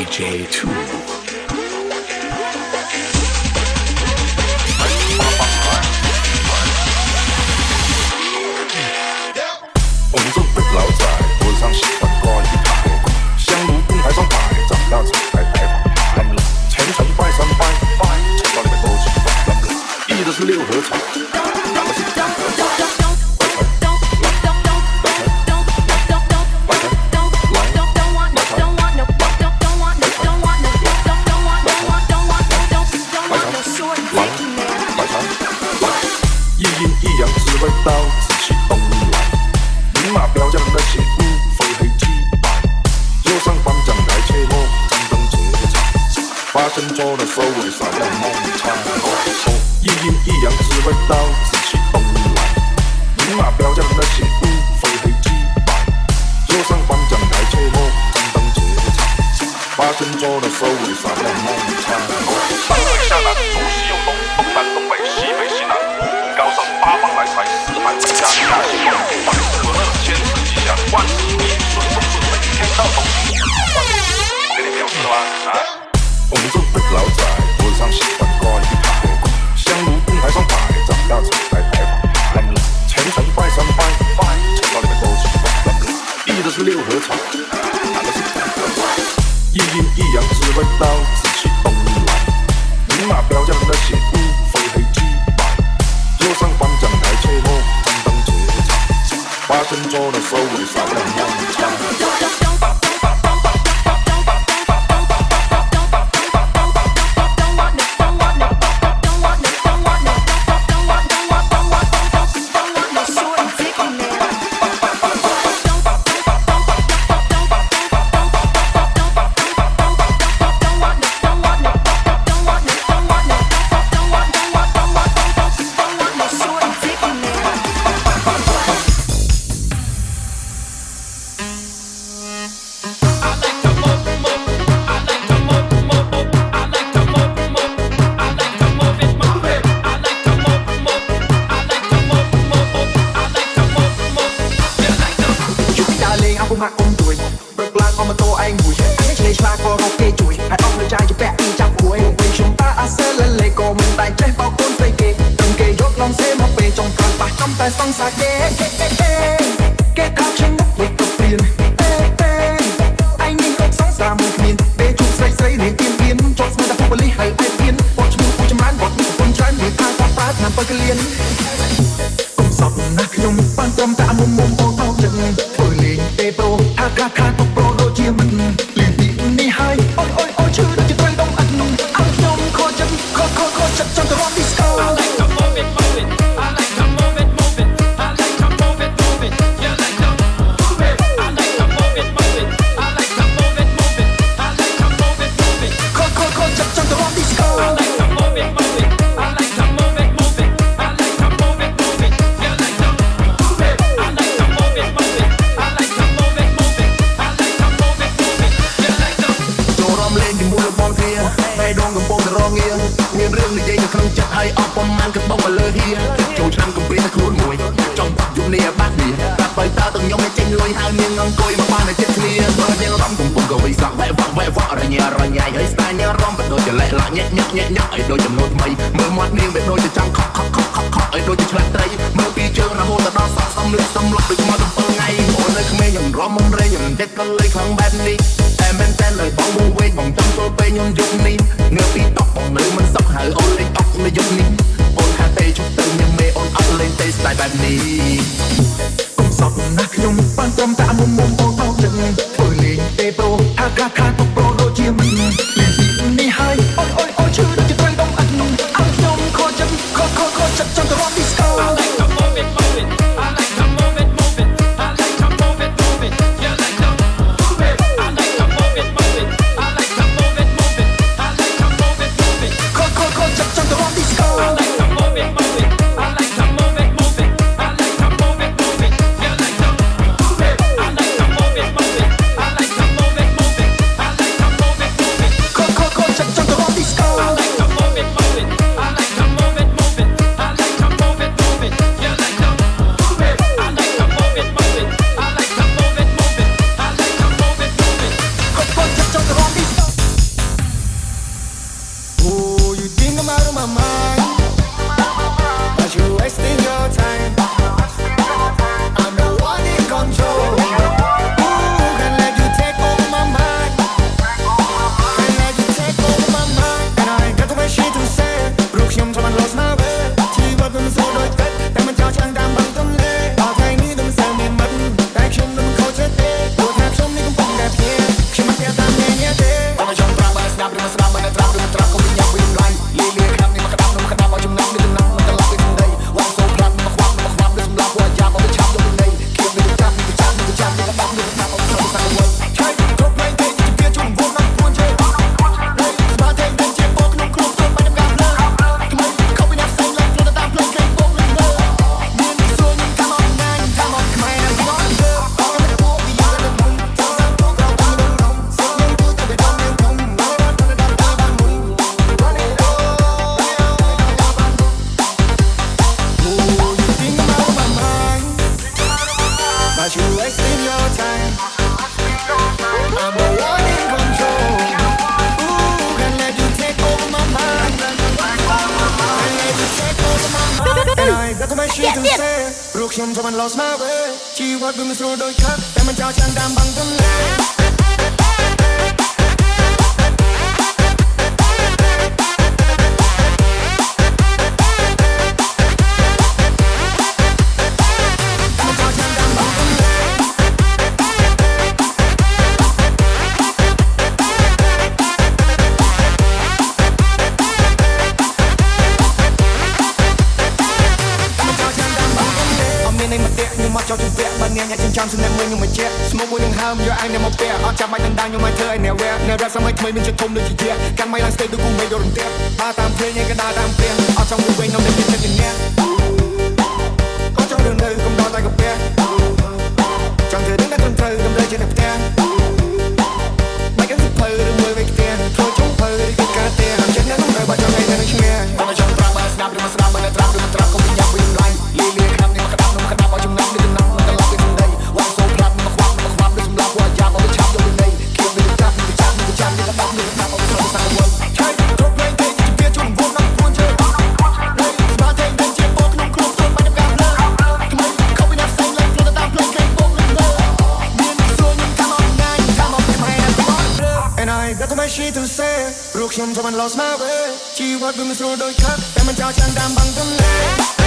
DJ2。我们这辈老仔桌子上喜欢挂一排，香炉供台上摆，长大才来抬把。前程拜三拜，钱包里面多几百，一的是六合彩，两的是几何。味道自起东来，明码标价的那些物非黑即白。右上方讲台切莫张灯结彩，发生桌的收尾洒亮梦菜。一阴一阳之味道自起东来，明码标价的那些物非黑即白。右上方讲台切莫张灯结彩，发生桌的收尾洒亮梦菜。上海下南，中西右东，东南东北，西北西南。高上八方来财，四海为家，家兴旺，万事和乐，千事吉祥，万事如意，顺风顺水，天道酬勤。我给你表示了吗？我们这辈老仔桌子上喜欢挂一排，香炉供台上摆，长大才来抬把。前程拜三拜，钱包里面多几百，一的是六合彩，两的是几何。一阴一阳之味道自起东来，明码标价的那些物非黑即白。右上方讲台切莫张灯结彩，发生桌的收尾洒亮梦菜。ព្រោះខ្ញុំធ្វើបាន lost my way ជីវិតវាមិនស្រួលដូចខឹកតែមិនចោលចាំតាមបងទន្លេ មកចូលជំពាក់បើអ្នកញ៉ាំចិញ្ចាំសំណាក់មួយខ្ញុំមកជែកស្មុំមួយនឹងហើមយកឯងអ្នកមកពាក់អត់ចាំបាច់ដណ្ដើមខ្ញុំមកធ្វើឲ្យអ្នកវែនៅរ៉ាប់សម័យថ្មីមានជិតធំដូចជាជាកាន់ម៉ៃឡើងស្ទេដូចគូមេយករំទាបបើតាមភ្លេងឯងក៏ដើរតាមព្រាអត់ចង់វិញក្នុងតែចិត្តអ្នកអត់ចង់រឿងនៅកុំដល់តែកាពះចង់ធ្វើដឹងតែត្រឹមត្រូវតម្រូវជាអ្នកផ្ទះមិនគិតទៅឬមួយវិញផ្ទះធ្វើជុំភើឬកិច្ចការផ្ទះចិត្តអ្នកនោះនៅបើចង់ឲ្យតែនឹងឈ្នះបើចង់ប្រាប់បើស្ដាប់ឬមិនស្ដាប់បើនៅត្រាប់ឬមិនត្រាប់កុំញ៉ាំវិញឡាយលីលីខាំនេះមកក្តាប់នោះមកក្តាប់ឲ្យចំណាំនេះចំណាំមកត្រឡប់ទៅដីវ៉ាសូប្រាប់មកខ្វាំដូចសម្លាប់ពួកយ៉ាប់ឲ្យឆាប់យកទៅដីគៀងទៅចាប់នេះចាប់នេះចាប់នេះក្តាប់នេះក្តាប់ឲ្យស្រោសាវល់ឆៃគ្រប់លេងទេជាវាជុំវងដល់ពួនជើនេះស្មាតទេជាពោក្នុងគ្រប់ខ្លួនបាច់កាប់លើក្មេងខំពីណាផ្សេងឡើងខ្លួនទៅតាមភ្លេងគេពុកនឹងលើមានសួរខ្ញុំcome on night come on my hand and I got my shit to say ព្រោះខ្ញុំធ្វើបាន lost my way ជីវិតវាមិនស្រួលដូចខឹកតែមិនចោលចាំតាមបងទន្លេ